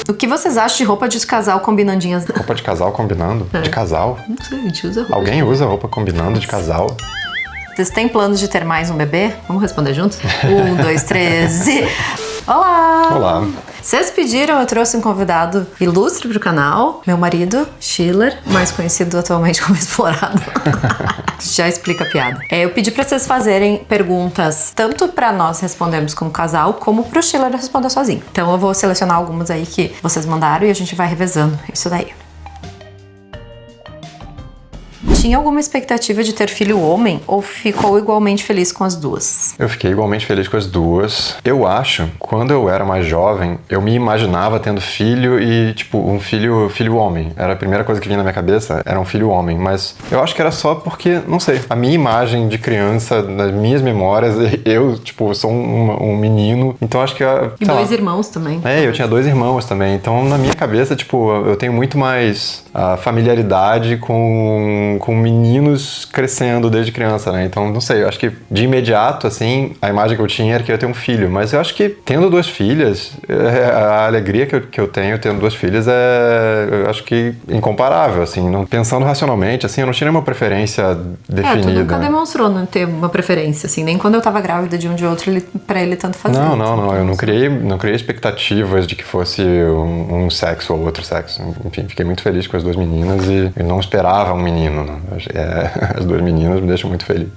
O que vocês acham de roupa de casal combinandinhas? Roupa de casal combinando? De casal? Não sei, a gente usa roupa. Alguém usa roupa combinando de casal? Vocês têm planos de ter mais um bebê? Vamos responder juntos? 1, 2, 3 e... Olá! Olá! Vocês pediram, eu trouxe um convidado ilustre pro canal, meu marido, Schiller, mais conhecido atualmente como Explorado. Já explica a piada. Eu pedi pra vocês fazerem perguntas, tanto pra nós respondermos como casal, como pro Schiller responder sozinho. Então eu vou selecionar algumas aí que vocês mandaram e a gente vai revezando isso daí. Tinha alguma expectativa de ter filho homem ou ficou igualmente feliz com as duas? Eu fiquei igualmente feliz com as duas. Eu acho, quando eu era mais jovem, eu me imaginava tendo filho e, tipo, um filho homem. Era a primeira coisa que vinha na minha cabeça, era um filho homem. Mas eu acho que era só porque, não sei, a minha imagem de criança, nas minhas memórias, eu, tipo, sou um menino. Então acho que... E dois irmãos também. Eu tinha 2 irmãos também. Então, na minha cabeça, tipo, eu tenho muito mais familiaridade com meninos crescendo desde criança, né? Então, não sei, eu acho que de imediato, assim, a imagem que eu tinha era que eu ia ter um filho. Mas eu acho que tendo 2 filhas, a alegria que eu tenho tendo 2 filhas eu acho que incomparável, assim. Não, pensando racionalmente, assim, eu não tinha nenhuma preferência definida. Tu nunca demonstrou não ter uma preferência, assim. Nem quando eu tava grávida de um de outro, pra ele tanto fazia. Não. Eu não criei expectativas de que fosse um sexo ou outro sexo. Enfim, fiquei muito feliz com as 2 meninas e não esperava um menino, né? As 2 meninas me deixam muito feliz.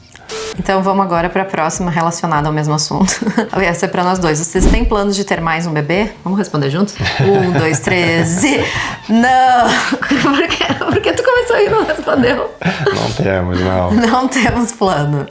Então vamos agora para a próxima relacionada ao mesmo assunto. Essa é para nós dois. Vocês têm planos de ter mais um bebê? Vamos responder juntos? 1, 2, 3 e... Não! Por que tu começou e não respondeu? Não temos, não. Não temos plano.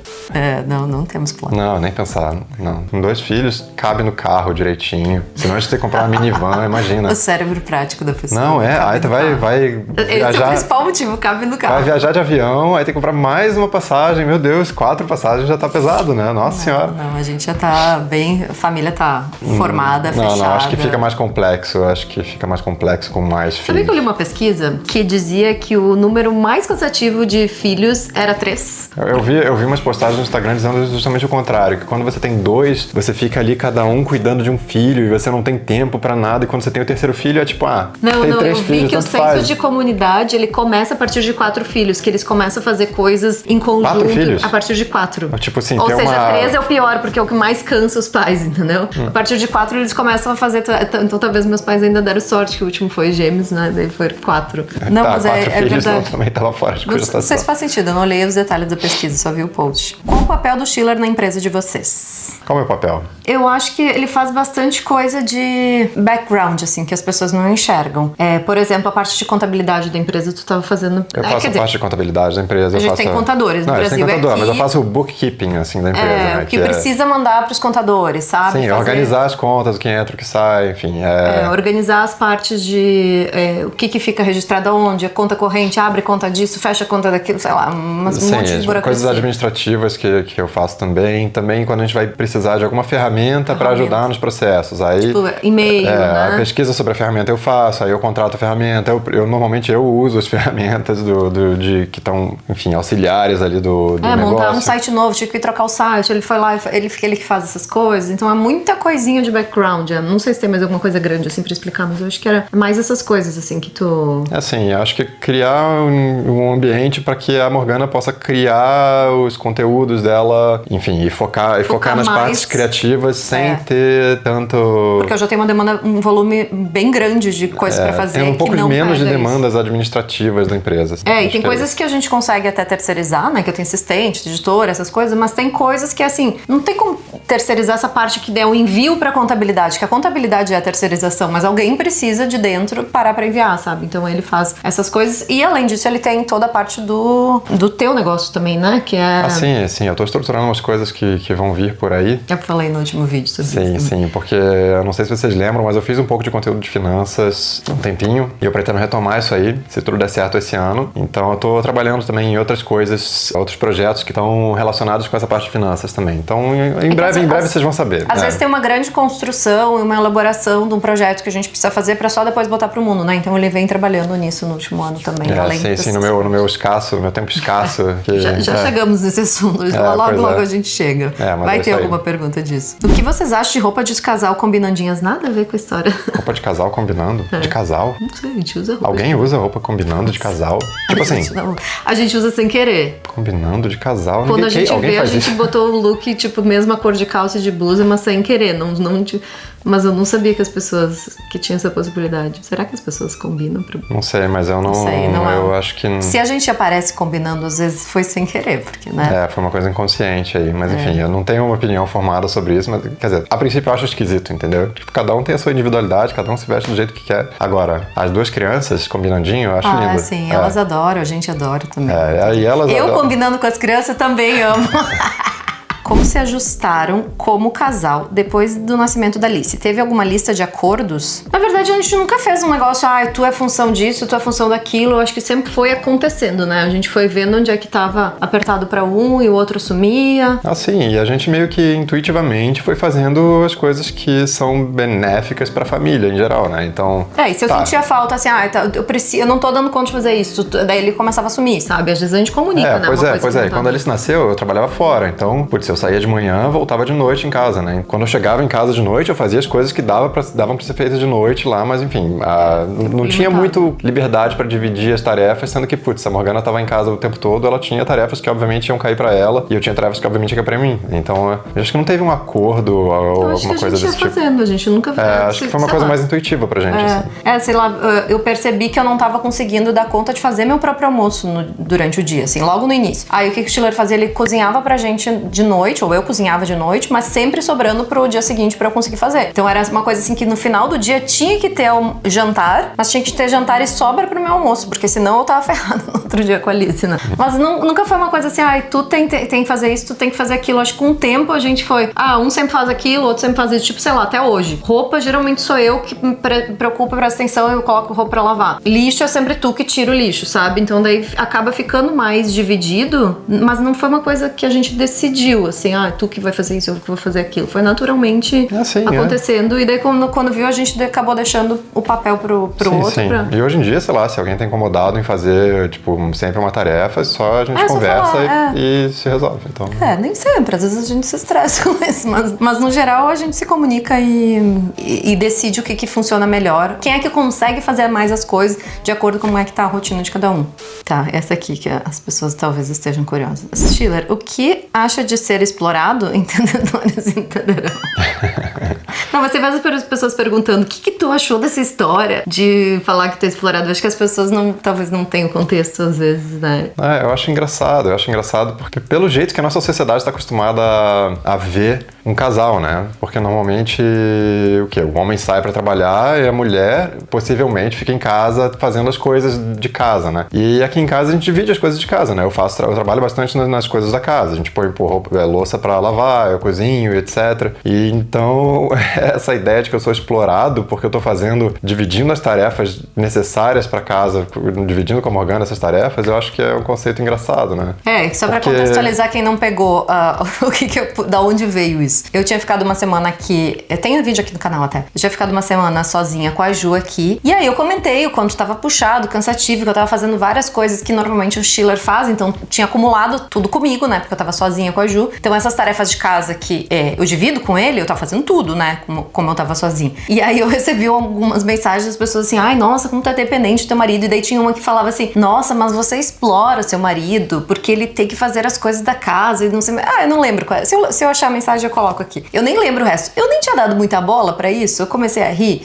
Não temos plano. Não, nem pensar. Não. Com 2 filhos, cabe no carro direitinho. Senão a gente tem que comprar uma minivan, imagina. O cérebro prático da pessoa. Não, aí tu vai viajar... Esse é o principal motivo, cabe no carro. Vai viajar de avião, aí tem que comprar mais uma passagem. Meu Deus, 4 passagens já tá pesado, né? Nossa Senhora. Não, a gente já tá bem... A família tá formada, fechada. Não, acho que fica mais complexo. Acho que fica mais complexo com mais filhos. Sabia que eu li uma pesquisa que dizia que o número mais cansativo de filhos era 3? Eu vi umas postagens no Instagram dizendo justamente o contrário, que quando você tem 2, você fica ali cada um cuidando de um filho e você não tem tempo pra nada, e quando você tem o 3º filho é tipo, tem 3 eu filhos, vi que o senso de comunidade, ele começa a partir de 4 filhos, que eles começam a fazer coisas em conjunto. 4 filhos? A partir de 4. Tipo assim, ou tem seja, 3 é o pior, porque é o que mais cansa os pais, entendeu? A partir de 4 eles começam a fazer, então talvez meus pais ainda deram sorte, que o último foi gêmeos, né? Daí foi 4. Não, tá, mas 4 é filhos, verdade. Não, também tava fora de cogitação. Não sei se faz sentido, eu não olhei os detalhes da pesquisa, só vi o post. Qual o papel do Schiller na empresa de vocês? Qual é o meu papel? Eu acho que ele faz bastante coisa de background, assim, que as pessoas não enxergam. Por exemplo, a parte de contabilidade da empresa tu tava fazendo... Eu faço a parte de contabilidade da empresa. A gente tem contadores no Brasil. Tem contador, mas eu faço o bookkeeping, assim, da empresa. Né, que precisa mandar pros contadores, sabe? Sim, organizar as contas, o que entra, o que sai, enfim. Organizar as partes de o que fica registrado aonde, a conta corrente, abre conta disso, fecha a conta daquilo, sei lá, um monte de burocracia. Coisas administrativas que eu faço também. Também quando a gente vai precisar de alguma ferramenta para ajudar nos processos. Aí, tipo, e-mail, né? A pesquisa sobre a ferramenta eu faço, aí eu contrato a ferramenta, normalmente eu uso as ferramentas que estão, enfim, auxiliares ali do negócio. Montar um site novo, tinha que trocar o site, ele foi lá, ele que faz essas coisas, então é muita coisinha de background. Eu não sei se tem mais alguma coisa grande assim pra explicar, mas eu acho que era mais essas coisas assim que tu... Assim, eu acho que criar um ambiente para que a Morgana possa criar os conteúdos dela, enfim, e focar nas partes criativas sem ter tanto... Porque eu já tenho um volume bem grande de coisas pra fazer. Tem um pouco menos de demandas isso. administrativas da empresa. E tem coisas que a gente consegue até terceirizar, né? Que eu tenho assistente, editor, essas coisas, mas tem coisas que, assim, não tem como terceirizar essa parte que der o envio pra contabilidade, que a contabilidade é a terceirização, mas alguém precisa de dentro parar pra enviar, sabe? Então ele faz essas coisas e, além disso, ele tem toda a parte do teu negócio também, né? Que é... Sim, eu tô estruturando umas coisas que vão vir por aí. Eu falei no último vídeo sobre isso. Sim, porque eu não sei se vocês lembram, mas eu fiz um pouco de conteúdo de finanças há um tempinho e eu pretendo retomar isso aí, se tudo der certo esse ano. Então eu tô trabalhando também em outras coisas, outros projetos que estão relacionados com essa parte de finanças também. Então, em breve vocês vão saber. Às vezes tem uma grande construção e uma elaboração de um projeto que a gente precisa fazer para só depois botar pro mundo, né? Então ele vem trabalhando nisso no último ano também. Sim, no meu tempo escasso. Que, já chegamos nesse assunto, logo a gente chega. Vai ter alguma pergunta disso. O que vocês acham de roupa de casal combinandinhas? Nada a ver com a história. Roupa de casal combinando? De casal? Não sei, a gente usa roupa. Alguém usa roupa combinando de casal? Tipo assim... A gente usa sem querer. Combinando de casal? Quando a gente vê, a gente botou o look, tipo, mesma cor de calça e de blusa, mas sem querer. Mas eu não sabia que as pessoas que tinham essa possibilidade. Será que as pessoas combinam? Não sei, mas eu não sei, eu acho que... Se a gente aparece combinando, às vezes foi sem querer, porque, né? Foi uma coisa inconsciente aí. Mas enfim, eu não tenho uma opinião formada sobre isso, mas, quer dizer, a princípio eu acho esquisito, entendeu? Tipo, cada um tem a sua individualidade, cada um se veste do jeito que quer. Agora, as duas crianças combinandinho, eu acho lindo. Sim, elas adoram, a gente adora também. Eu combinando com as crianças também amo. Como se ajustaram como casal depois do nascimento da Alice? Teve alguma lista de acordos? Na verdade, a gente nunca fez um negócio, tu é função disso, tu é função daquilo. Eu acho que sempre foi acontecendo, né? A gente foi vendo onde é que tava apertado pra um e o outro assumia. Sim, e a gente meio que intuitivamente foi fazendo as coisas que são benéficas pra família em geral, né? Então... e se eu sentia falta, assim, eu não tô dando conta de fazer isso, daí ele começava a assumir, sabe? Às vezes a gente comunica, né? Pois é. Quando a Alice nasceu, eu trabalhava fora, então, eu saía de manhã, voltava de noite em casa, né? Quando eu chegava em casa de noite, eu fazia as coisas que davam pra ser feitas de noite lá, mas enfim, não tinha muito liberdade pra dividir as tarefas, sendo que, a Morgana tava em casa o tempo todo, ela tinha tarefas que obviamente iam cair pra ela, e eu tinha tarefas que obviamente iam cair pra mim. Então, eu acho que não teve um acordo ou alguma coisa desse tipo. A gente nunca fez. Acho que foi uma coisa mais intuitiva pra gente. Sei lá, eu percebi que eu não tava conseguindo dar conta de fazer meu próprio almoço durante o dia, assim, logo no início. Aí o que o Schiller fazia? Ele cozinhava pra gente de noite, ou eu cozinhava de noite, mas sempre sobrando pro dia seguinte pra eu conseguir fazer. Então era uma coisa assim que no final do dia tinha que ter um jantar, mas tinha que ter jantar e sobra pro meu almoço, porque senão eu tava ferrada no outro dia com a Alice, né? Mas nunca foi uma coisa assim, tu tem que fazer isso, tu tem que fazer aquilo. Acho que com o tempo a gente foi, um sempre faz aquilo, outro sempre faz isso, tipo, sei lá, até hoje. Roupa, geralmente sou eu que me preocupo, presta atenção, eu coloco roupa pra lavar. Lixo é sempre tu que tira o lixo, sabe? Então daí acaba ficando mais dividido, mas não foi uma coisa que a gente decidiu, assim, tu que vai fazer isso, eu que vou fazer aquilo. Foi naturalmente acontecendo. E daí quando viu, a gente acabou deixando o papel pro outro. Sim. E hoje em dia, sei lá, se alguém tá incomodado em fazer, tipo, sempre uma tarefa, só a gente conversa e se resolve. Então... nem sempre. Às vezes a gente se estressa com isso. Mas no geral, a gente se comunica e decide o que funciona melhor. Quem é que consegue fazer mais as coisas de acordo com como é que tá a rotina de cada um. Tá, essa aqui que as pessoas talvez estejam curiosas. Schiller, o que acha de ser explorado? Entendedores entenderão. Não, mas você vê as pessoas perguntando o que tu achou dessa história de falar que tu é explorado. Eu acho que as pessoas talvez não tenham contexto às vezes, né? Eu acho engraçado porque pelo jeito que a nossa sociedade está acostumada a ver um casal, né? Porque normalmente o homem sai para trabalhar e a mulher possivelmente fica em casa fazendo as coisas de casa, né? E aqui em casa a gente divide as coisas de casa, né? Eu trabalho bastante nas coisas da casa. A gente põe louça para lavar, eu cozinho, etc. E então essa ideia de que eu sou explorado porque eu tô dividindo as tarefas necessárias para casa, dividindo com a Morgana essas tarefas, eu acho que é um conceito engraçado, né? Só para contextualizar quem não pegou da onde veio isso. Eu tinha ficado uma semana aqui, eu tenho um vídeo aqui no canal até, eu tinha ficado uma semana sozinha com a Ju aqui, e aí eu comentei o quanto tava puxado, cansativo, que eu tava fazendo várias coisas que normalmente o Schiller faz, então tinha acumulado tudo comigo, né, porque eu tava sozinha com a Ju. Então essas tarefas de casa que eu divido com ele, eu tava fazendo tudo, né, como eu tava sozinha. E aí eu recebi algumas mensagens das pessoas assim, nossa, como tu é dependente do teu marido, e daí tinha uma que falava assim, nossa, mas você explora seu marido, porque ele tem que fazer as coisas da casa, e não sei, eu não lembro qual é. Se eu achar a mensagem, eu coloco aqui. Eu nem lembro o resto. Eu nem tinha dado muita bola pra isso, eu comecei a rir.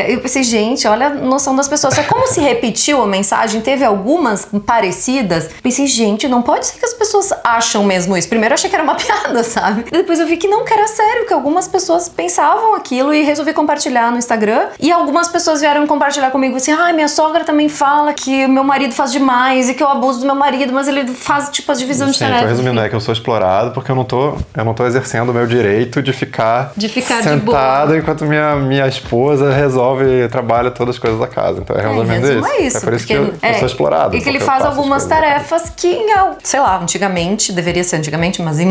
Eu pensei, gente, olha a noção das pessoas. É como se repetiu a mensagem, teve algumas parecidas. Pensei, gente, não pode ser que as pessoas acham mesmo isso. Primeiro eu achei que era uma piada, sabe? E depois eu vi que não, que era sério, que algumas pessoas pensavam com aquilo e resolvi compartilhar no Instagram. E algumas pessoas vieram compartilhar comigo assim, minha sogra também fala que meu marido faz demais e que eu abuso do meu marido, mas ele faz tipo a divisão de tarefas. Então, resumindo, é que eu sou explorado porque eu não tô exercendo o meu direito de ficar sentado enquanto minha esposa resolve, trabalha todas as coisas da casa. Então resumindo isso. É por isso que eu sou explorado. E que ele faz algumas tarefas que, sei lá, antigamente, deveria ser antigamente, mas em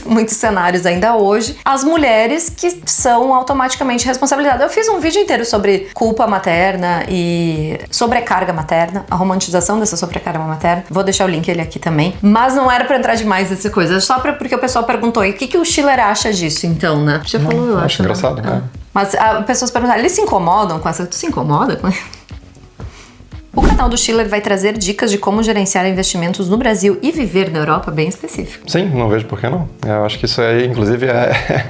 muitos cenários ainda hoje, as mulheres que são automaticamente responsabilizadas. Eu fiz um vídeo inteiro sobre culpa materna e sobrecarga materna, a romantização dessa sobrecarga materna. Vou deixar o link ele aqui também. Mas não era pra entrar demais nessa coisa, só porque o pessoal perguntou, e o que o Schiller acha disso, então, né? Você falou, eu acho engraçado, né? Mas as pessoas perguntaram, eles se incomodam com essa... Tu se incomoda com isso? O canal do Schiller vai trazer dicas de como gerenciar investimentos no Brasil e viver na Europa bem específico. Sim, não vejo por que não. Eu acho que isso aí, inclusive,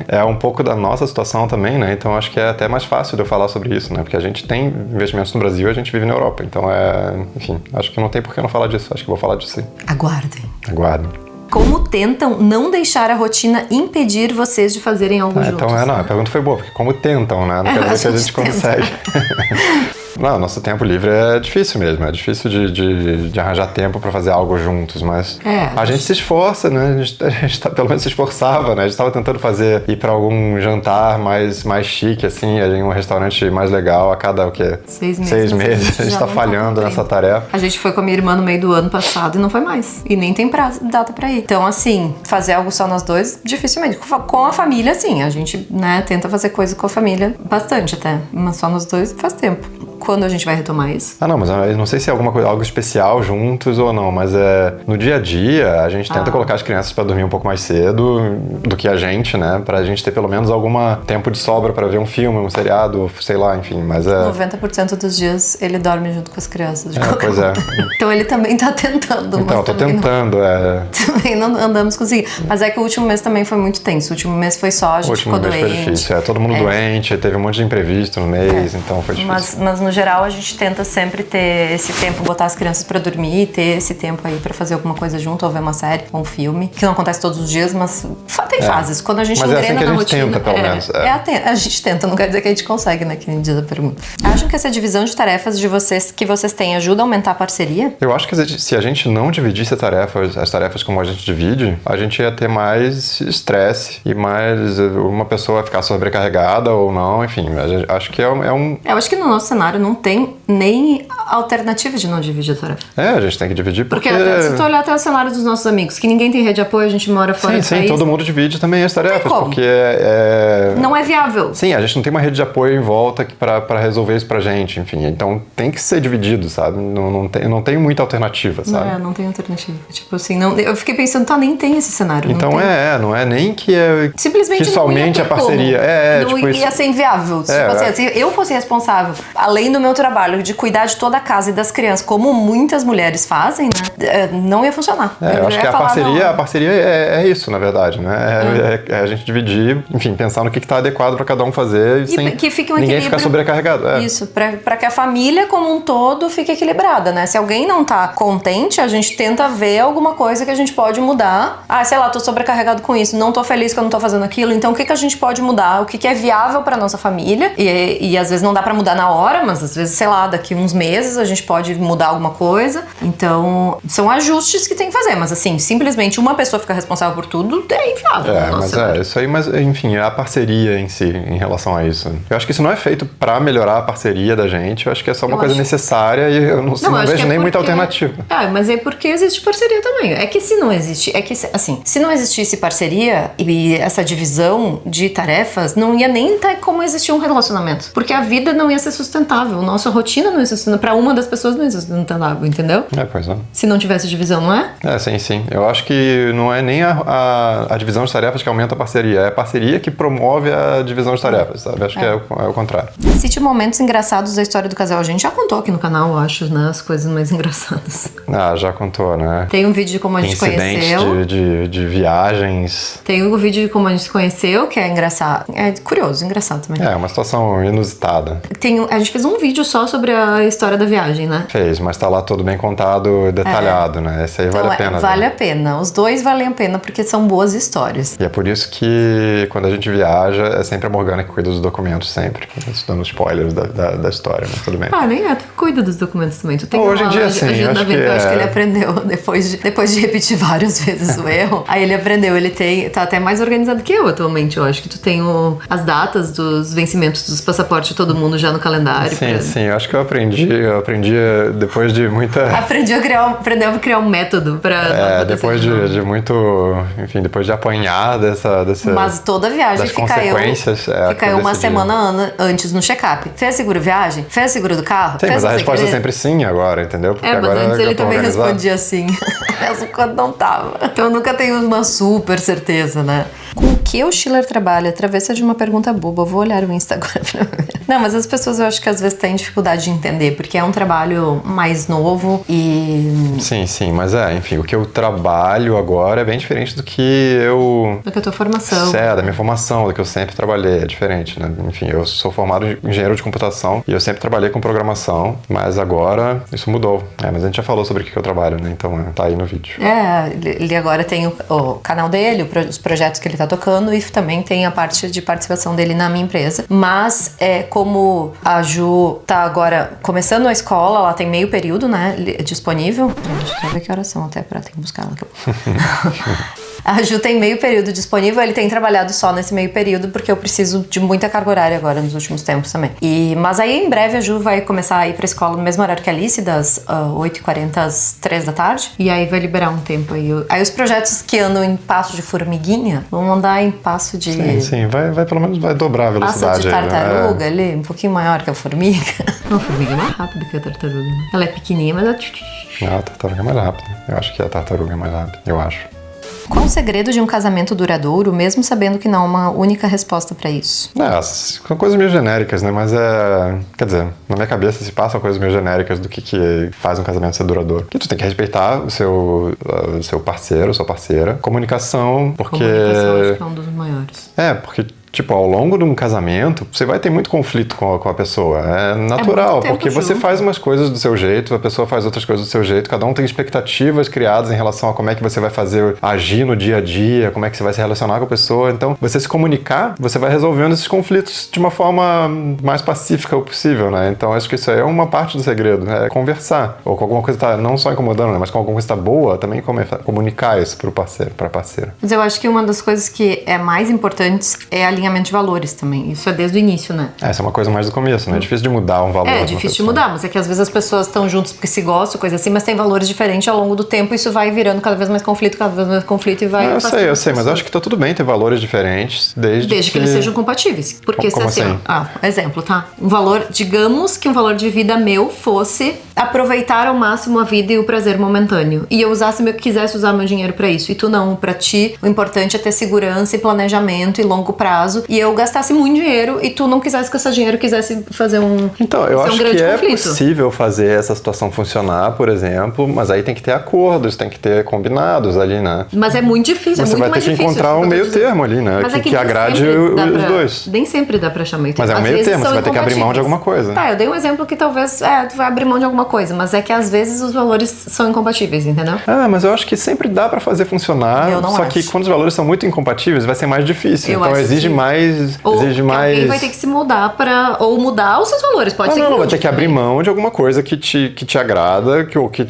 é um pouco da nossa situação também, né? Então acho que é até mais fácil de eu falar sobre isso, né? Porque a gente tem investimentos no Brasil e a gente vive na Europa. Então enfim, acho que não tem por que não falar disso. Acho que vou falar disso sim. Aguardem. Aguardem. Como tentam não deixar a rotina impedir vocês de fazerem algo juntos? Então, a pergunta foi boa, porque como tentam, né? Não quer dizer que a gente consegue. Não, nosso tempo livre é difícil mesmo, é difícil de arranjar tempo pra fazer algo juntos, mas a gente se esforça, né? A gente pelo menos se esforçava, né? A gente estava tentando ir pra algum jantar mais chique, assim, em um restaurante mais legal a cada, 6 meses. 6 meses. A gente tá falhando nessa tarefa. A gente foi com a minha irmã no meio do ano passado e não foi mais. E nem tem data pra ir. Então, assim, fazer algo só nós dois, dificilmente. Com a família, sim, a gente, né, tenta fazer coisa com a família bastante até, mas só nós dois faz tempo. Quando a gente vai retomar isso? Não, mas eu não sei se é alguma coisa, algo especial juntos ou não, mas no dia a dia a gente tenta colocar as crianças pra dormir um pouco mais cedo do que a gente, né? Pra gente ter pelo menos algum tempo de sobra pra ver um filme, um seriado, sei lá, enfim, mas 90% dos dias ele dorme junto com as crianças. Pois é. Então ele também tá tentando. Então, eu tô tentando, Também não andamos conseguindo. Mas é que o último mês também foi muito tenso. O último mês foi só, a gente ficou doente. O último mês foi difícil, todo mundo doente, teve um monte de imprevisto no mês, então foi difícil. Mas no geral a gente tenta sempre ter esse tempo, botar as crianças pra dormir, ter esse tempo aí pra fazer alguma coisa junto, ou ver uma série, ou um filme, que não acontece todos os dias, mas tem fases. Quando a gente engrena na rotina... Mas é assim que a gente tenta, pelo menos. A gente tenta, não quer dizer que a gente consegue, né, que nem diz a pergunta. Acham que essa divisão de tarefas que vocês têm ajuda a aumentar a parceria? Eu acho que se a gente não dividisse as tarefas como a gente divide, a gente ia ter mais estresse e mais uma pessoa ficar sobrecarregada ou não, enfim, acho que é um... Eu acho que no nosso cenário não tem nem alternativa de não dividir a tarefa. A gente tem que dividir porque se tu olhar até o cenário dos nossos amigos, que ninguém tem rede de apoio, a gente mora fora do país. Sim, todo mundo divide também as tarefas, porque não é viável. Sim, a gente não tem uma rede de apoio em volta pra resolver isso pra gente, enfim, então tem que ser dividido, sabe? Não tem muita alternativa, sabe? Não tem alternativa. Tipo assim, eu fiquei pensando, nem tem esse cenário. Então não é nem que simplesmente que somente a parceria. Não ia ser inviável. Se eu fosse responsável, além do meu trabalho, de cuidar de toda a casa e das crianças, como muitas mulheres fazem, né? Não ia funcionar. Eu acho que a parceria é isso, na verdade, né? É a gente dividir, enfim, pensar no que tá adequado pra cada um fazer sem que fique um ninguém ficar sobrecarregado. Isso, pra que a família como um todo fique equilibrada, né? Se alguém não tá contente, a gente tenta ver alguma coisa que a gente pode mudar. Sei lá, tô sobrecarregado com isso, não tô feliz que eu não tô fazendo aquilo, então o que a gente pode mudar? O que é viável pra nossa família? E às vezes não dá pra mudar na hora, mas às vezes, sei lá, daqui uns meses a gente pode mudar alguma coisa. Então, são ajustes que tem que fazer, mas assim, simplesmente uma pessoa ficar responsável por tudo é inviável. Isso aí, mas enfim, a parceria em si, em relação a isso. Eu acho que isso não é feito pra melhorar a parceria da gente, eu acho que é só uma coisa necessária e eu não vejo nem muita alternativa. Mas é porque existe parceria também. É que se não existisse parceria e essa divisão de tarefas, não ia nem ter como existir um relacionamento. Porque a vida não ia ser sustentável, nossa rotina não ia ser sustentável, pra uma das pessoas não ia ser sustentável, entendeu? Pois é. Se não tivesse divisão, não é? Sim. Eu acho que não é nem a divisão de tarefas que aumenta a parceria, é a parceria que promove a divisão de tarefas, sabe? Acho que é o contrário. Cite momentos engraçados da história do casal. A gente já contou aqui no canal, eu acho, né? As coisas mais engraçadas. Já contou, né? Tem um vídeo de como a gente conheceu. De viagens. Tem um vídeo de como a gente se conheceu, que é engraçado. É curioso, engraçado também. Uma situação inusitada. A gente fez um um vídeo só sobre a história da viagem, né? Fez, mas tá lá tudo bem contado, detalhado, né? Esse aí Então, vale a pena. Vale a pena. Os dois valem a pena porque são boas histórias. E é por isso que quando a gente viaja, é sempre a Morgana que cuida dos documentos, sempre. Dando spoilers da história, mas tudo bem. Nem é, tu cuida dos documentos também. Tu tem hoje em dia, sim. Eu acho que ele aprendeu depois de repetir várias vezes o erro. Aí ele aprendeu, tá até mais organizado que eu atualmente. Eu acho que tu tem as datas dos vencimentos dos passaportes de todo mundo já no calendário. Sim, eu acho que eu aprendi depois de muita... Aprendeu a criar um método pra depois de muito... Enfim, depois de apanhar dessa Mas toda viagem fica eu uma semana antes no check-up. Fez seguro viagem? Fez seguro do carro? Sim, mas a resposta é sempre sim agora, entendeu? Porque mas agora antes ele também organizado. respondia sim. Mesmo quando não tava. Então eu nunca tenho uma super certeza, né? Com o que o Schiller trabalha? Travessa de uma pergunta boba. Eu vou olhar o Instagram pra ver. Não, mas as pessoas eu acho que às vezes têm dificuldade de entender, porque é um trabalho mais novo e... Sim, mas enfim, o que eu trabalho agora é bem diferente do que Do que a tua formação. Da minha formação, do que eu sempre trabalhei, é diferente, né? Enfim, eu sou formado em engenheiro de computação e eu sempre trabalhei com programação, mas agora isso mudou. Mas a gente já falou sobre o que eu trabalho, né? Então tá aí no vídeo. Ele agora tem o canal dele, os projetos que ele tá tocando e também tem a parte de participação dele na minha empresa. Mas como a Ju tá agora começando a escola, ela tem meio período, né, disponível. Deixa eu ver que horas são até pra ter que buscar ela. A Ju tem meio período disponível, ele tem trabalhado só nesse meio período, porque eu preciso de muita carga horária agora nos últimos tempos também. Mas aí em breve a Ju vai começar a ir pra escola no mesmo horário que a Alice, das 8h40 às 3 da tarde. E aí vai liberar um tempo aí. Aí os projetos que andam em passo de formiguinha vão andar em passo de... Sim, vai pelo menos vai dobrar a velocidade. Passo de tartaruga ali, um pouquinho maior que a formiga. Não, a formiga é mais rápida que a tartaruga, né? Ela é pequenininha, mas ela... A tartaruga é mais rápida. Eu acho que a tartaruga é mais rápida, eu acho. Qual o segredo de um casamento duradouro, mesmo sabendo que não há uma única resposta pra isso? São coisas meio genéricas, né? Mas quer dizer, na minha cabeça se passam coisas meio genéricas do que faz um casamento ser duradouro. Que tu tem que respeitar o seu parceiro, sua parceira. Comunicação, porque... Comunicação acho que é um dos maiores. Porque... ao longo de um casamento, você vai ter muito conflito com a pessoa. É natural, porque você faz umas coisas do seu jeito, a pessoa faz outras coisas do seu jeito, cada um tem expectativas criadas em relação a como é que você vai agir no dia a dia, como é que você vai se relacionar com a pessoa. Então, você se comunicar, você vai resolvendo esses conflitos de uma forma mais pacífica possível, né? Então, acho que isso aí é uma parte do segredo, é conversar. Ou com alguma coisa tá não só incomodando, né? Mas com alguma coisa tá boa, também comunicar isso pro parceiro, pra parceira. Mas eu acho que uma das coisas que é mais importante é a linha de valores também. Isso é desde o início, né? Essa é uma coisa mais do começo, né? É difícil de mudar um valor. É difícil de mudar, mas é que às vezes as pessoas estão juntas porque se gostam, coisa assim, mas tem valores diferentes ao longo do tempo e isso vai virando cada vez mais conflito e vai... Eu sei, mas eu acho que tá tudo bem ter valores diferentes desde que eles sejam compatíveis. Porque Como se assim? Exemplo, tá? Digamos que um valor de vida meu fosse aproveitar ao máximo a vida e o prazer momentâneo. E eu quisesse usar meu dinheiro pra isso. E tu não, pra ti, o importante é ter segurança e planejamento e longo prazo. E eu gastasse muito dinheiro e tu não quisesse com esse dinheiro, quisesse fazer Então, eu acho que é possível fazer essa situação funcionar, por exemplo, mas aí tem que ter acordos, tem que ter combinados ali, né? Mas é muito difícil, Você vai ter que encontrar um meio termo ali, né? Mas que agrade os dois. Nem sempre dá pra achar meio termo. Mas é um meio termo, você vai ter que abrir mão de alguma coisa. Tá, eu dei um exemplo que talvez, tu vai abrir mão de alguma coisa, mas é que às vezes os valores são incompatíveis, entendeu? Mas eu acho que sempre dá pra fazer funcionar, só que quando os valores são muito incompatíveis, vai ser mais difícil. Então exige mais... Alguém vai ter que se mudar ou mudar os seus valores, pode ser que vai ter que abrir mão de alguma coisa que te agrada, ou que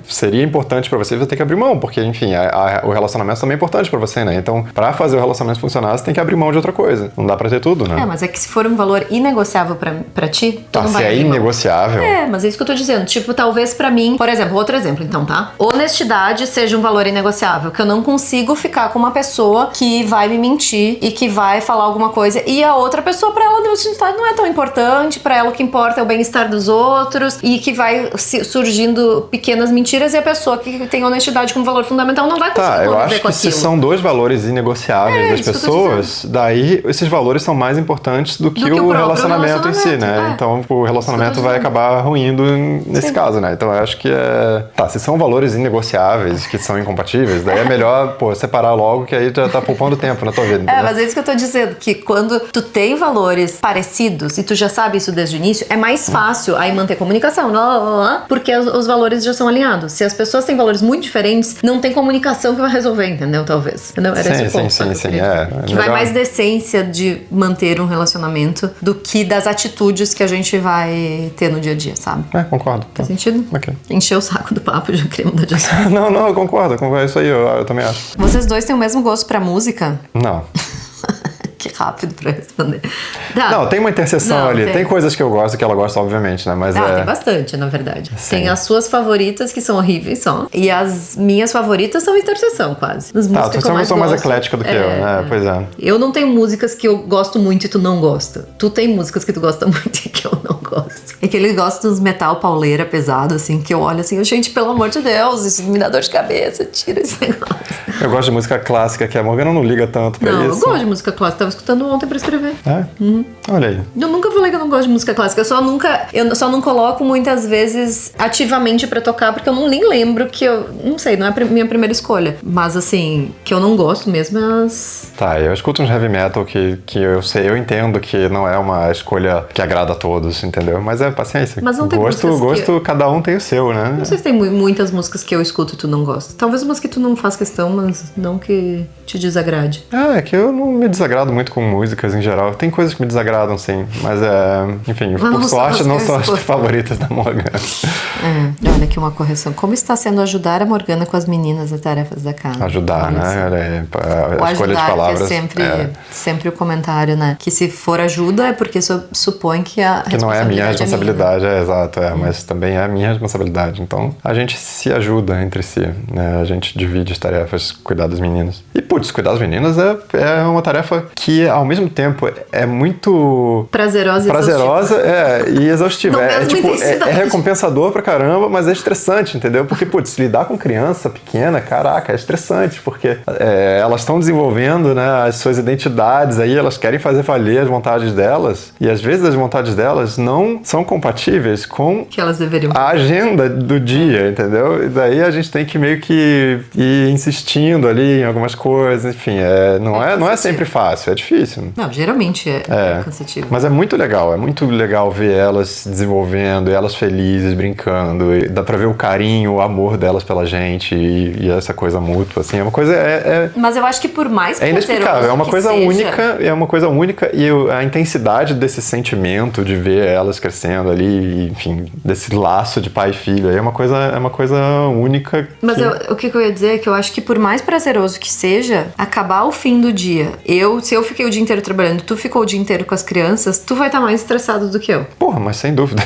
seria importante pra você ter que abrir mão, porque, enfim, o relacionamento também é importante pra você, né? Então, pra fazer o relacionamento funcionar, você tem que abrir mão de outra coisa. Não dá pra ter tudo, né? Mas é que se for um valor inegociável pra ti, tu não vai abrir mão. Inegociável? Mas é isso que eu tô dizendo. Tipo, talvez pra mim, por exemplo, outro exemplo então, tá? Honestidade seja um valor inegociável, que eu não consigo ficar com uma pessoa que vai me mentir e que vai falar alguma coisa e a outra pessoa, pra ela, a honestidade não é tão importante, pra ela o que importa é o bem-estar dos outros e que vai surgindo pequenas mentiras e a pessoa que tem honestidade como valor fundamental não vai conseguir conviver com aquilo. Eu acho que se são dois valores inegociáveis das pessoas, daí esses valores são mais importantes do que o relacionamento em si, né? Então o relacionamento vai acabar ruindo nesse caso, né? Então eu acho que Tá, se são valores inegociáveis, que são incompatíveis, daí é melhor, separar logo, que aí já tá poupando tempo na tua vida. Entendeu? Mas é isso que eu tô dizendo, que quando tu tem valores parecidos e tu já sabe isso desde o início, é mais fácil aí manter comunicação, porque os valores já são alinhados. Se as pessoas têm valores muito diferentes, não tem comunicação que vai resolver, entendeu? Talvez. Entendeu? Era esse o ponto. Sim. Que vai mais da essência de manter um relacionamento do que das atitudes que a gente vai ter no dia a dia, sabe? Concordo. Faz sentido? Ok. Encheu o saco do papo, já queria mudar de assunto. Não, eu concordo. É isso aí, eu também acho. Vocês dois têm o mesmo gosto pra música? Não. Que rápido pra responder. Não, tem uma interseção ali. Tem coisas que eu gosto que ela gosta, obviamente, né? Mas tem bastante, na verdade. Sim. Tem as suas favoritas, que são horríveis só. E as minhas favoritas são interseção, quase. As músicas tu é uma pessoa mais eclética do que eu, né? Pois é. Eu não tenho músicas que eu gosto muito e tu não gosta. Tu tem músicas que tu gosta muito e que eu não gosto. É que ele gosta dos metal pauleira pesado, assim, que eu olho assim, gente, pelo amor de Deus, isso me dá dor de cabeça, tira esse negócio. Eu gosto de música clássica, que a Morgana não liga tanto pra isso. Não, eu gosto de música clássica, tava escutando ontem pra escrever. Olha aí. Eu nunca falei que eu não gosto de música clássica, eu só não coloco muitas vezes ativamente pra tocar, porque eu nem lembro que não sei, não é a minha primeira escolha. Mas assim, que eu não gosto mesmo é as... Tá, eu escuto uns heavy metal que eu entendo que não é uma escolha que agrada a todos, entendeu? Mas é paciência. Mas não tem gosto, cada um tem o seu, né? Não sei se tem muitas músicas que eu escuto e tu não gosta. Talvez umas que tu não faz questão, mas não que te desagrade. É que eu não me desagrado muito com músicas em geral. Tem coisas que me desagradam, sim. Mas enfim, por sorte, não são as favoritas da Morgana. Olha aqui uma correção. Como está sendo ajudar a Morgana com as meninas nas tarefas da casa? Ajudar, né? A escolha de palavras. Que é sempre o comentário, né? Que se for ajuda é porque supõe que a que não é a minha responsabilidade, exato. Mas também é a minha responsabilidade. Então, a gente se ajuda entre si, né? A gente divide as tarefas, cuidar das meninas. E, cuidar das meninas é uma tarefa que, ao mesmo tempo, é muito... prazerosa e exaustiva. É recompensador pra caramba, mas é estressante, entendeu? Porque, se lidar com criança pequena, caraca, é estressante, porque elas estão desenvolvendo, né, as suas identidades aí, elas querem fazer valer as vontades delas, e às vezes as vontades delas não são compatíveis com que elas deveriam a agenda do dia, entendeu? E daí a gente tem que meio que ir insistindo ali em algumas coisas, enfim, não é sempre fácil, é difícil. Não, geralmente é cansativo. Mas é muito legal ver elas se desenvolvendo, e elas felizes, brincando, e dá pra ver o carinho, o amor delas pela gente, e essa coisa mútua, assim, é uma coisa... Mas eu acho que por mais é inexplicável, é uma coisa única, e a intensidade desse sentimento de ver elas crescendo ali, enfim, desse laço de pai e filho, é uma coisa única. Mas o que eu ia dizer é que eu acho que por mais prazeroso que seja, acabar o fim do dia, se eu fiquei o dia inteiro trabalhando, tu ficou o dia inteiro com as crianças, tu vai estar mais estressado do que eu. Porra, mas sem dúvida.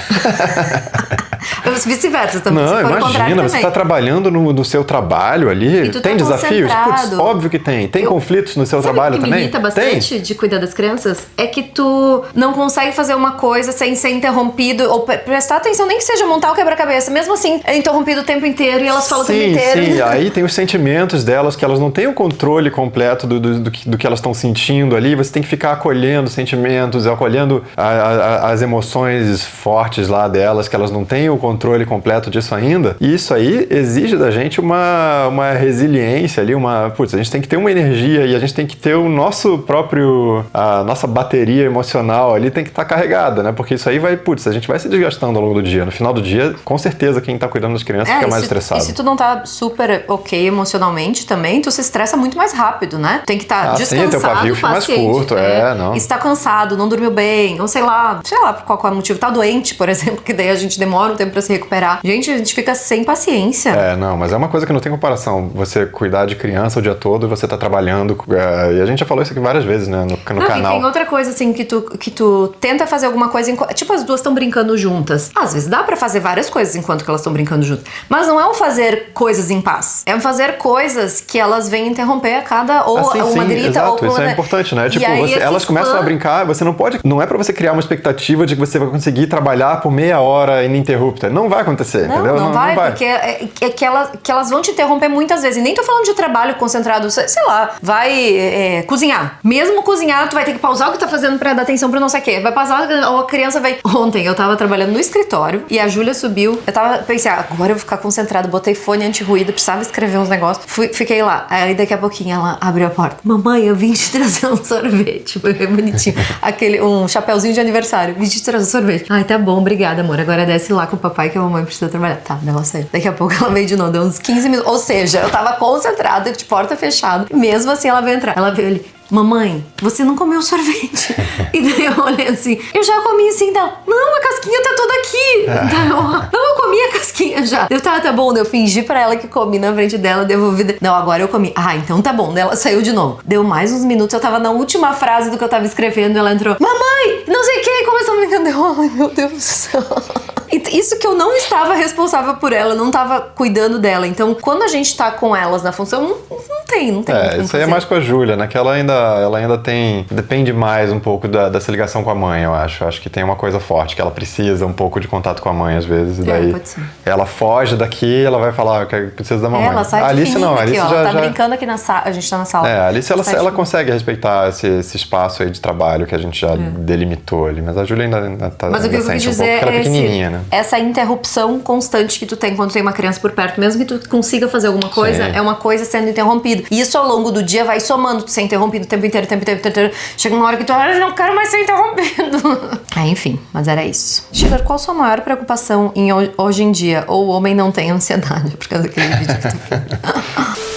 Vice-versa também. Não, imagina, você tá trabalhando no seu trabalho ali, tem desafios? Óbvio que tem. Tem conflitos no seu trabalho também? O que me irrita bastante de cuidar das crianças é que tu não consegue fazer uma coisa sem ser interrompido, ou prestar atenção, nem que seja montar o quebra-cabeça, mesmo assim, é interrompido o tempo inteiro e elas falam o tempo inteiro. Sim, aí tem os sentimentos delas, que elas não têm o controle completo do que elas estão sentindo ali, você tem que ficar acolhendo os sentimentos, acolhendo as emoções fortes lá delas, que elas não têm o controle completo disso ainda, e isso aí exige da gente uma resiliência ali, a gente tem que ter uma energia e a gente tem que ter o nosso próprio, a nossa bateria emocional ali tem que estar carregada, né? Porque isso aí a gente vai se desgastando ao longo do dia. No final do dia, com certeza, quem tá cuidando das crianças fica mais estressado. E se tu não tá super ok emocionalmente também, tu se estressa muito mais rápido, né? Tem que estar descansado, teu pavio fica mais curto, não. E se tá cansado, não dormiu bem, ou sei lá por qual é o motivo, tá doente, por exemplo, que daí a gente demora um tempo pra se recuperar. Gente, a gente fica sem paciência. Mas é uma coisa que não tem comparação. Você cuidar de criança o dia todo e você tá trabalhando, e a gente já falou isso aqui várias vezes, né, no canal. E tem outra coisa, assim, que tu tenta fazer alguma coisa, tipo, as duas estão brincando juntas. Às vezes dá pra fazer várias coisas enquanto que elas estão brincando juntas. Mas não é um fazer coisas em paz. É um fazer coisas que elas vêm interromper a cada, ou uma grita, exato, ou isso é importante, né? Tipo, elas começam a brincar, você não é pra você criar uma expectativa de que você vai conseguir trabalhar por meia hora ininterrupta. não vai acontecer, entendeu? Não vai, porque é que elas vão te interromper muitas vezes. E nem tô falando de trabalho concentrado, sei lá, vai cozinhar. Mesmo cozinhar, tu vai ter que pausar o que tá fazendo pra dar atenção pro não sei o quê. Vai pausar, ou a criança vai... Ontem eu tava trabalhando no escritório e a Júlia subiu. Pensei, agora eu vou ficar concentrada. Botei fone anti-ruído, precisava escrever uns negócios. Fiquei lá. Aí daqui a pouquinho ela abriu a porta. Mamãe, eu vim te trazer um sorvete. Foi bem bonitinho. Um chapeuzinho de aniversário. Vim te trazer um sorvete. Ai, tá bom, obrigada, amor. Agora desce lá com o papai que a mamãe precisa trabalhar. Tá, ela saiu. Daqui a pouco ela veio de novo, deu uns 15 minutos. Ou seja, eu tava concentrada, de porta fechada. Mesmo assim, ela veio entrar. Ela veio ali. Mamãe, você não comeu sorvete. E daí eu olhei assim, eu já comi assim, dela. Não, a casquinha tá toda aqui. Não, eu comi a casquinha já. Tá bom, eu fingi pra ela que comi na frente dela, devolvi. Não, agora eu comi. Ah, então tá bom. Daí ela saiu de novo. Deu mais uns minutos, eu tava na última frase do que eu tava escrevendo, ela entrou, mamãe, não sei o que, começou a me enganar. Ai, meu Deus do céu. Isso que eu não estava responsável por ela, não estava cuidando dela. Então, quando a gente tá com elas na função, não tem. Isso aí é mais com a Júlia, né? Que ela ainda tem... Depende mais um pouco dessa ligação com a mãe, eu acho. Acho que tem uma coisa forte, que ela precisa um pouco de contato com a mãe, às vezes. E daí pode ser. Ela foge daqui, ela vai falar que precisa da mamãe. Ela sai a Alice não, a Alice aqui, já... Tá brincando aqui na sala, a gente tá na sala. A Alice, ela consegue respeitar esse espaço aí de trabalho que a gente já delimitou ali. Mas a Júlia ainda tá... Mas o que eu quis dizer porque ela é pequenininha, né? Essa interrupção constante que tu tem quando tem uma criança por perto, mesmo que tu consiga fazer alguma coisa, é uma coisa sendo interrompida. E isso ao longo do dia vai somando, tu ser interrompido o tempo inteiro. Chega uma hora que tu, eu não quero mais ser interrompido. Enfim, mas era isso. Schiller, qual a sua maior preocupação hoje em dia? Ou o homem não tem ansiedade? Por causa daquele vídeo que tu fez.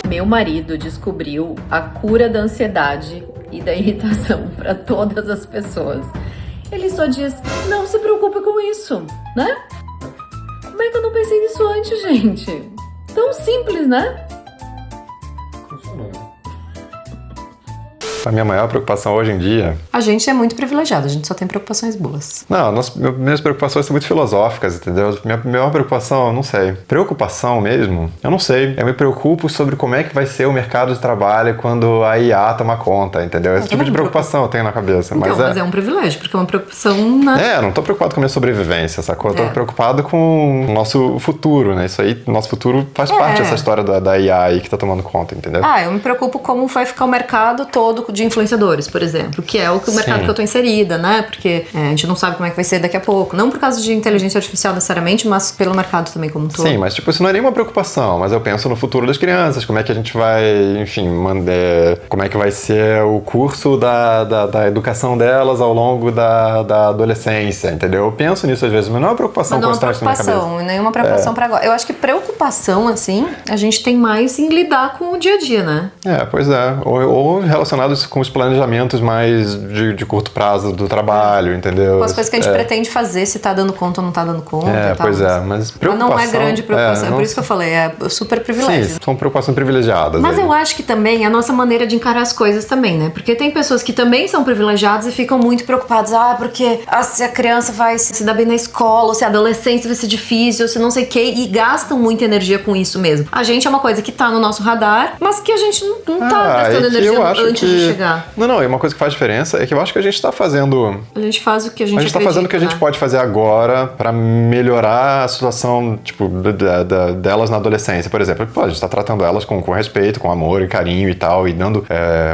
Meu marido descobriu a cura da ansiedade e da irritação para todas as pessoas. Ele só diz, não se preocupe com isso, né? Como é que eu não pensei nisso antes, gente? Tão simples, né? A minha maior preocupação hoje em dia... A gente é muito privilegiado, a gente só tem preocupações boas. Não, minhas preocupações são muito filosóficas, entendeu? Minha maior preocupação, eu não sei. Preocupação mesmo? Eu não sei. Eu me preocupo sobre como é que vai ser o mercado de trabalho quando a IA toma conta, entendeu? Esse tipo de preocupação eu tenho na cabeça. Então, mas é um privilégio, porque é uma preocupação... Né? Eu não tô preocupado com a minha sobrevivência, sacou? Eu tô preocupado com o nosso futuro, né? Isso aí, nosso futuro faz parte dessa história da IA aí que tá tomando conta, entendeu? Eu me preocupo como vai ficar o mercado todo de influenciadores, por exemplo, que é o mercado que eu tô inserida, né? Porque a gente não sabe como é que vai ser daqui a pouco. Não por causa de inteligência artificial necessariamente, mas pelo mercado também como um todo. Sim, mas tipo, isso não é nenhuma preocupação, mas eu penso no futuro das crianças, como é que a gente vai, enfim, como é que vai ser o curso da educação delas ao longo da adolescência, entendeu? Eu penso nisso às vezes, mas não é uma preocupação constante na minha cabeça. Nenhuma preocupação pra agora. Eu acho que preocupação, assim, a gente tem mais em lidar com o dia a dia, né? Pois é. Ou relacionados com os planejamentos mais de curto prazo do trabalho, entendeu? Com as coisas que a gente pretende fazer, se tá dando conta ou não tá dando conta. Pois é, mas preocupação... Mas não é grande preocupação, por isso que eu falei, é super privilégio. Sim, são preocupações privilegiadas. Mas eu acho que também é a nossa maneira de encarar as coisas também, né? Porque tem pessoas que também são privilegiadas e ficam muito preocupadas, porque se a criança vai se dar bem na escola, ou se a adolescência vai ser difícil, ou se não sei o quê, e gastam muita energia com isso mesmo. A gente é uma coisa que tá no nosso radar, mas que a gente não tá gastando energia antes de chegar. Não, e uma coisa que faz diferença é que eu acho que a gente tá fazendo... A gente faz o que a gente acredita, tá fazendo o que a gente pode fazer agora pra melhorar a situação, tipo, delas na adolescência, por exemplo. A gente tá tratando elas com respeito, com amor e carinho e tal, e dando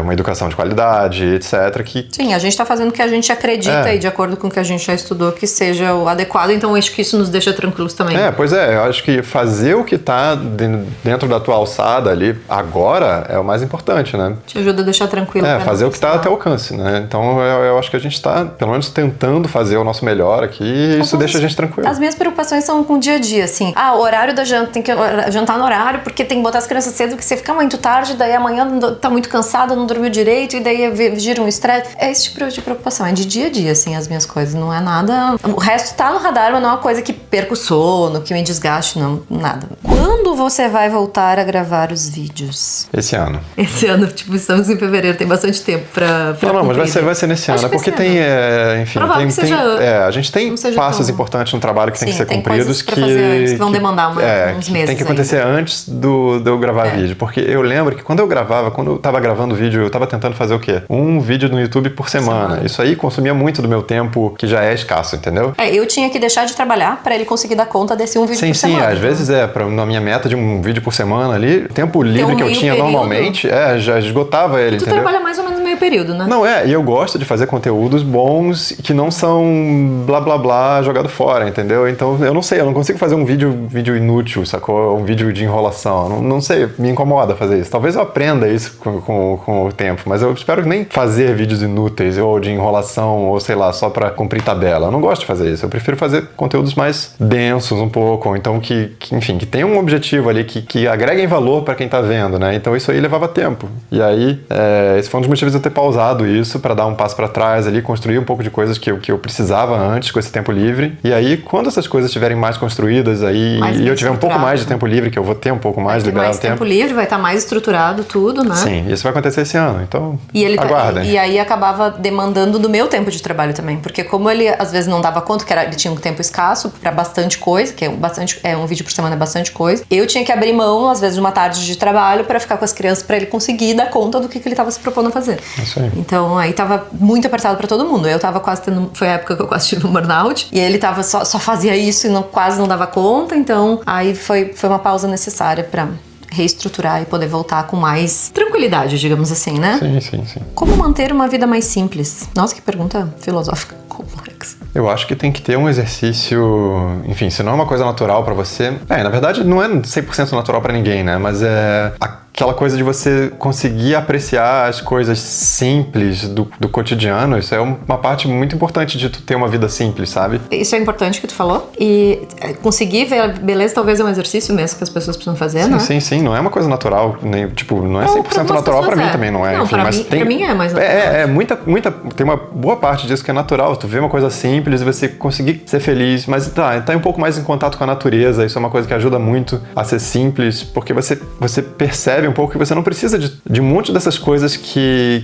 uma educação de qualidade, etc. Sim, a gente tá fazendo o que a gente acredita e de acordo com o que a gente já estudou que seja o adequado, então eu acho que isso nos deixa tranquilos também. Pois é, eu acho que fazer o que tá dentro da tua alçada ali agora é o mais importante, né? Te ajuda a deixar tranquilo. Fazer o que tá até alcance, né? Então eu acho que a gente tá, pelo menos, tentando fazer o nosso melhor aqui e isso deixa a gente tranquilo. As minhas preocupações são com o dia a dia, assim. O horário da janta, tem que jantar no horário, porque tem que botar as crianças cedo, porque você fica muito tarde, daí amanhã tá muito cansada, não dormiu direito, e daí gira um estresse. É esse tipo de preocupação, é de dia a dia, assim, as minhas coisas. Não é nada... O resto tá no radar, mas não é uma coisa que perca o sono, que me desgaste, não, nada. Quando você vai voltar a gravar os vídeos? Esse ano. Esse ano, tipo, estamos em fevereiro, tem bastante tempo pra Não, mas cumprir. vai ser nesse Acho ano. que Porque vai ser tem, ano. enfim, Provável que seja a gente tem não seja passos tão- importantes no trabalho que tem que Sim, ser tem cumpridos coisas pra fazer antes, que vão demandar uns que meses tem que acontecer antes de eu gravar vídeo. Porque eu lembro que quando eu tava gravando vídeo, eu tava tentando fazer o quê? Um vídeo no YouTube por semana. Isso aí consumia muito do meu tempo, que já é escasso, entendeu? Eu tinha que deixar de trabalhar pra ele conseguir dar conta desse um vídeo por semana. Sim, às vezes na minha meta de um vídeo por semana ali, o tempo livre que eu meio tinha período. normalmente, já esgotava ele, Tu entendeu? trabalha mais ou menos meio período, né? Não, e eu gosto de fazer conteúdos bons que não são blá blá blá jogado fora, entendeu? Então, eu não sei, eu não consigo fazer um vídeo inútil, sacou? Um vídeo de enrolação. Não sei, me incomoda fazer isso. Talvez eu aprenda isso com o tempo, mas eu espero nem fazer vídeos inúteis ou de enrolação ou sei lá, só pra cumprir tabela. Eu não gosto de fazer isso. Eu prefiro fazer conteúdos mais densos um pouco, ou então enfim, que tenham um objetivo ali, que agreguem valor pra quem tá vendo, né? Então isso aí levava tempo. E aí, esse foi um dos motivos de eu ter pausado isso pra dar um passo pra trás ali, construir um pouco de coisas que eu precisava antes com esse tempo livre. E aí, quando essas coisas estiverem mais construídas aí e eu tiver um pouco mais de tempo livre, que eu vou ter um pouco mais liberado mais tempo livre, vai estar mais estruturado tudo, né? Sim, isso vai acontecer esse ano. Então, aguardem. E aí acabava demandando do meu tempo de trabalho também, porque como ele às vezes não dava conta, ele tinha um tempo escasso pra bastante coisa, que um vídeo por semana é bastante coisa. Eu tinha que abrir mão, às vezes, de uma tarde de trabalho pra ficar com as crianças, pra ele conseguir dar conta do que ele tava se propondo a fazer. Isso aí. Então, aí tava muito apertado pra todo mundo. Eu tava quase tendo... Foi a época que eu quase tive um burnout. E ele tava só fazia isso e quase não dava conta. Então, aí foi uma pausa necessária pra reestruturar e poder voltar com mais tranquilidade, digamos assim, né? Sim. Como manter uma vida mais simples? Nossa, que pergunta filosófica complexa. Eu acho que tem que ter um exercício, enfim, se não é uma coisa natural pra você, na verdade não é 100% natural pra ninguém, né? Mas é aquela coisa de você conseguir apreciar as coisas simples do cotidiano. Isso é uma parte muito importante de tu ter uma vida simples, sabe? Isso é importante que tu falou. E conseguir ver a beleza talvez é um exercício mesmo que as pessoas precisam fazer, né? Sim. Não é uma coisa natural, nem, não é 100% natural pra mim também, não é? Não, enfim, pra mim é mais natural. Tem uma boa parte disso que é natural. Tu vê uma coisa simples e você conseguir ser feliz, mas tá um pouco mais em contato com a natureza. Isso é uma coisa que ajuda muito a ser simples, porque você percebe um pouco que você não precisa de um monte dessas coisas que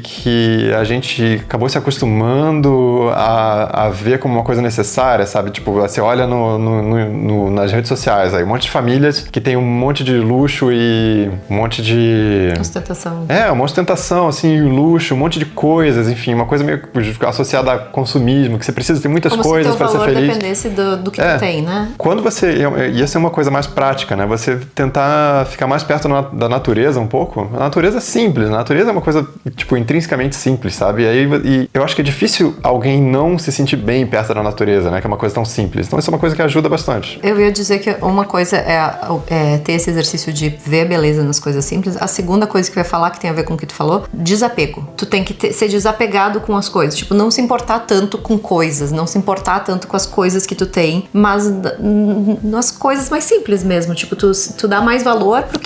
a gente acabou se acostumando a ver como uma coisa necessária, sabe? Tipo, você olha nas redes sociais aí, um monte de famílias que tem um monte de luxo e um monte de... ostentação. Uma ostentação, assim, luxo, um monte de coisas, enfim, uma coisa meio associada a consumismo, que você precisa ter muitas coisas para ser feliz. Como se o valor dependesse do que tu tem, né? Quando você... Ia ser uma coisa mais prática, né? Você tentar ficar mais perto da natureza um pouco. A natureza é simples, a natureza é uma coisa, tipo, intrinsecamente simples, sabe? E eu acho que é difícil alguém não se sentir bem perto da natureza, né? Que é uma coisa tão simples. Então isso é uma coisa que ajuda bastante. Eu ia dizer que uma coisa é ter esse exercício de ver a beleza nas coisas simples. A segunda coisa que eu ia falar, que tem a ver com o que tu falou, desapego. Tu tem que ser desapegado com as coisas. Tipo, não se importar tanto com coisas, não se importar tanto com as coisas que tu tem, mas nas coisas mais simples mesmo. Tipo, tu dá mais valor pro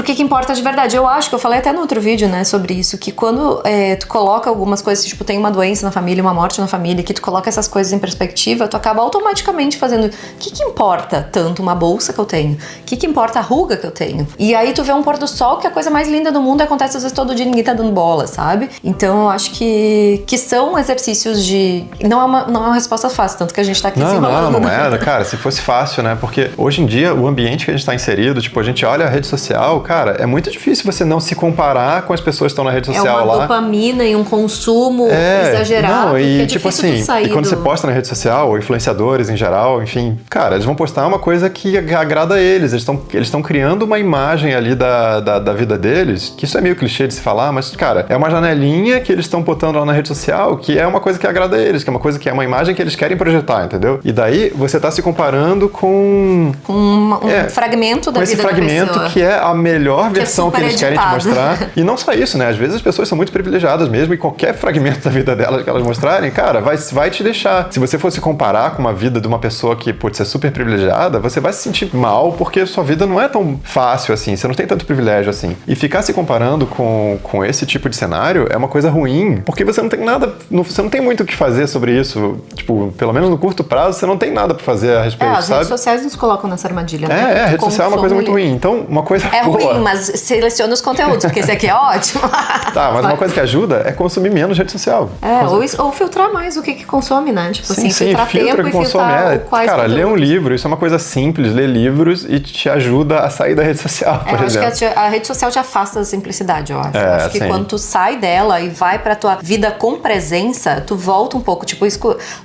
que importa de verdade. Eu acho que eu falei até no outro vídeo, né, sobre isso, que quando tu coloca algumas coisas, tipo, tem uma doença na família, uma morte na família, que tu coloca essas coisas em perspectiva, tu acaba automaticamente fazendo... O que importa tanto uma bolsa que eu tenho? O que importa a ruga que eu tenho? E aí tu vê um pôr do sol que é a coisa mais linda do mundo e acontece às vezes todo dia e ninguém tá dando bola, sabe? Então eu acho que são exercícios de... Não é uma resposta fácil, tanto que a gente tá aqui desenrolando. Não é, cara, se fosse fácil, né? Porque hoje em dia, o ambiente que a gente tá inserido, tipo, a gente olha a rede social, cara, é muito difícil você não se comparar com as pessoas que estão na rede social lá. É uma dopamina e um consumo exagerado. E tipo assim, e quando você posta na rede social, ou influenciadores em geral, enfim, cara, eles vão postar uma coisa que agrada a eles. Eles estão criando uma imagem ali da vida deles, que isso é meio clichê de se falar, mas, cara, é uma janelinha que eles estão botando lá na rede social, que é uma coisa que agrada a eles, que é uma coisa que é uma imagem que eles querem projetar, entendeu? E daí você tá se comparando com um fragmento da vida da pessoa. Com esse fragmento que é a melhor versão que eles querem te mostrar. E não só isso, né? Às vezes as pessoas são muito privilegiadas mesmo e qualquer fragmento da vida delas que elas mostrarem, cara, vai te deixar. Se você fosse comparar com uma vida de uma pessoa que, putz, é super privilegiada, privilegiada, você vai se sentir mal porque sua vida não é tão fácil assim, você não tem tanto privilégio assim. E ficar se comparando com esse tipo de cenário é uma coisa ruim, porque você não tem nada, você não tem muito o que fazer sobre isso. Tipo, pelo menos no curto prazo, você não tem nada pra fazer a respeito, as sabe? redes sociais nos colocam nessa armadilha. Né? A rede social é uma coisa muito ruim. Então, uma coisa boa... ruim, mas seleciona os conteúdos, porque esse aqui é ótimo. Tá, mas uma coisa que ajuda é consumir menos rede social. Ou filtrar mais o que consome, né? Tipo sim, filtrar filtra tempo que consome. quais cara, conteúdos. lê um livro, isso é uma coisa simples, ler livros e te ajuda a sair da rede social, por exemplo. Acho que a rede social te afasta da simplicidade, eu acho. Acho que sim. quando tu sai dela e vai pra tua vida com presença, tu volta um pouco, tipo,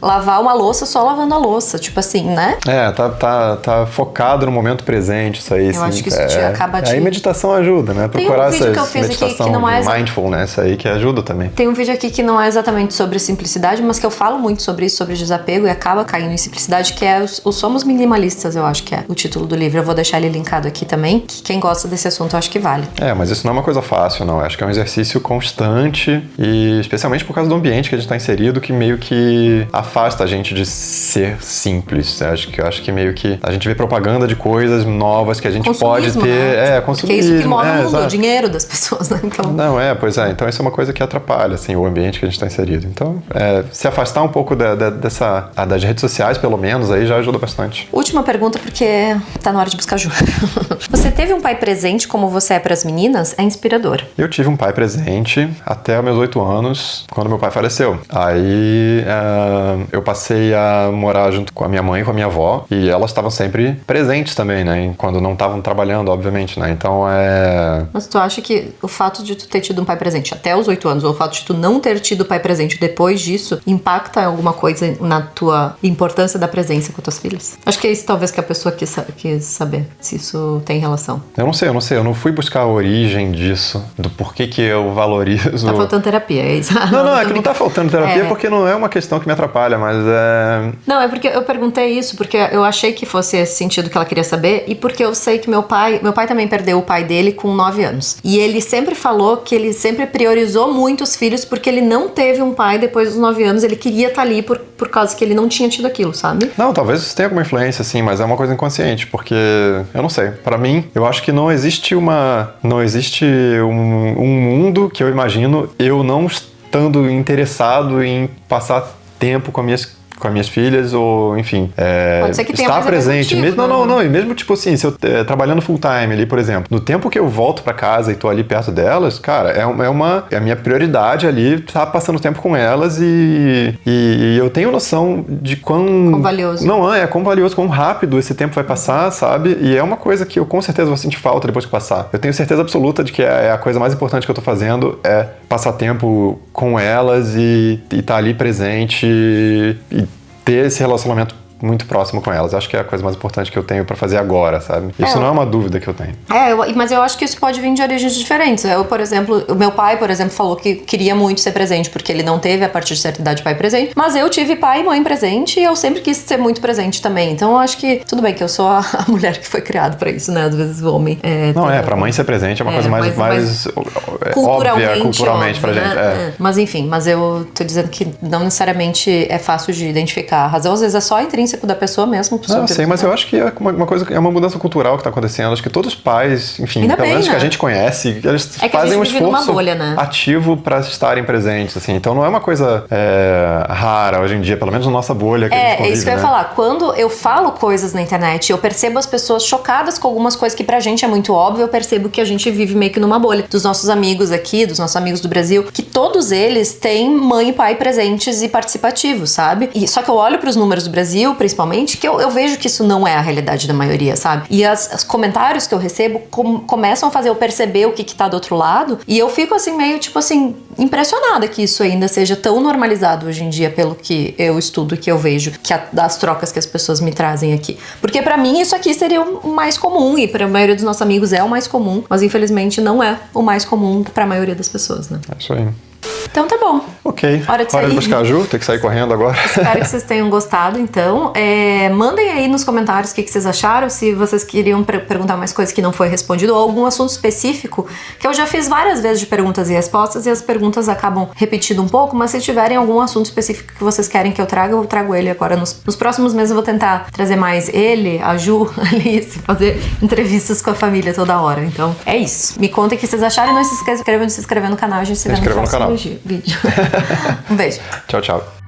lavar uma louça só lavando a louça, tipo assim, né? Tá focado no momento presente, isso aí. Eu acho que isso acaba de... Aí meditação ajuda, né? Procurar um vídeo que eu essas fiz meditação aqui que não é mindfulness aí que ajuda também. Tem um vídeo aqui que não é exatamente sobre simplicidade, mas que eu falo muito sobre isso, sobre desapego, e acaba caindo em simplicidade, que é os Somos Minimalistas, eu acho que é o título do livro. Eu vou deixar ele linkado aqui também, que quem gosta desse assunto eu acho que vale. Mas isso não é uma coisa fácil, não. Eu acho que é um exercício constante e especialmente por causa do ambiente que a gente está inserido, que meio que afasta a gente de ser simples. Eu acho que meio que a gente vê propaganda de coisas novas que a gente pode ter. Né? Consumismo. Porque é isso que move o mundo, o dinheiro das pessoas, né? Então... Não, pois é. Então isso é uma coisa que atrapalha, assim, o ambiente que a gente está inserido. Então, se afastar um pouco das redes sociais, pelo menos, aí já ajuda bastante. Última pergunta, porque tá na hora de buscar ajuda. Você teve um pai presente como você é pras meninas? É inspirador. Eu tive um pai presente até os meus 8 anos, quando meu pai faleceu. Aí eu passei a morar junto com a minha mãe e com a minha avó, e elas estavam sempre presentes também, né? Quando não estavam trabalhando, obviamente, né? Então Mas tu acha que o fato de tu ter tido um pai presente até os 8 anos, ou o fato de tu não ter tido pai presente depois disso, impacta alguma coisa na tua importância da presença com tuas filhas? Acho que é isso talvez que a pessoa quis saber, se isso tem relação. Eu não sei, eu não fui buscar a origem disso, do porquê que eu valorizo... Tá faltando terapia, é isso? Não, é que não tá faltando terapia porque não é uma questão que me atrapalha, mas é... Não, é porque eu perguntei isso, porque eu achei que fosse esse sentido que ela queria saber, e porque eu sei que meu pai também perdeu o pai dele com 9 anos. E ele sempre falou que ele sempre priorizou muito os filhos, porque ele não teve um pai depois dos 9 anos, ele queria estar ali por causa que ele não tinha tido aquilo, sabe? Não, talvez isso tenha alguma influência, sim, mas é uma coisa inconsciente, porque, eu não sei, pra mim, eu acho que não existe um mundo que eu imagino eu não estando interessado em passar tempo com as minhas filhas, ou enfim, Pode ser que tenha estar mais a ver presente. contigo, Não, e mesmo tipo assim, se eu trabalhando full time ali, por exemplo, no tempo que eu volto pra casa e tô ali perto delas, cara, é a minha prioridade ali estar passando tempo com elas e eu tenho noção de quão valioso. Quão valioso, quão rápido esse tempo vai passar, sabe? E é uma coisa que eu com certeza vou sentir falta depois que passar. Eu tenho certeza absoluta de que é a coisa mais importante que eu tô fazendo é passar tempo com elas e estar ali presente e ter esse relacionamento muito próximo com elas. Acho que é a coisa mais importante que eu tenho pra fazer agora, sabe? Isso não é uma dúvida que eu tenho. Mas eu acho que isso pode vir de origens diferentes. Por exemplo, o meu pai, por exemplo, falou que queria muito ser presente, porque ele não teve, a partir de certa idade, pai presente. Mas eu tive pai e mãe presente e eu sempre quis ser muito presente também. Então eu acho que, tudo bem que eu sou a mulher que foi criada pra isso, né? Às vezes o homem... Pra mãe ser presente é uma coisa mais óbvia culturalmente pra gente. Né? Mas enfim, eu tô dizendo que não necessariamente é fácil de identificar. A razão, às vezes, é só intrínseco da pessoa mesmo. Não, sei, mas eu acho que é uma coisa, é uma mudança cultural que tá acontecendo. Acho que todos os pais, enfim, pelo menos que a gente conhece, eles fazem um esforço bolha, né? ativo pra estarem presentes, assim. Então não é uma coisa rara hoje em dia, pelo menos na nossa bolha que a gente convive, é isso que eu ia falar. Quando eu falo coisas na internet, eu percebo as pessoas chocadas com algumas coisas que pra gente é muito óbvio, eu percebo que a gente vive meio que numa bolha. Dos nossos amigos aqui, dos nossos amigos do Brasil, que todos eles têm mãe e pai presentes e participativos, sabe? Só que eu olho pros números do Brasil, principalmente, que eu vejo que isso não é a realidade da maioria, sabe? E os comentários que eu recebo começam a fazer eu perceber o que tá do outro lado, e eu fico assim, meio, tipo assim, impressionada que isso ainda seja tão normalizado hoje em dia, pelo que eu estudo, que eu vejo, das trocas que as pessoas me trazem aqui. Porque pra mim isso aqui seria o mais comum, e pra maioria dos nossos amigos é o mais comum, mas infelizmente não é o mais comum pra maioria das pessoas, né? É isso aí. Então tá bom. Ok. Hora de sair. buscar a Ju, tem que sair correndo agora. Espero que vocês tenham gostado, então. Mandem aí nos comentários o que vocês acharam, se vocês queriam perguntar mais coisas que não foi respondido, ou algum assunto específico, que eu já fiz várias vezes de perguntas e respostas, e as perguntas acabam repetindo um pouco, mas se tiverem algum assunto específico que vocês querem que eu trago ele agora. Nos próximos meses eu vou tentar trazer mais ele, a Ju, a Alice, fazer entrevistas com a família toda hora. Então, é isso. Me contem o que vocês acharam e não se esqueçam de se inscrever no canal. A gente se vê no próximo vídeo. Um beijo. Tchau, tchau.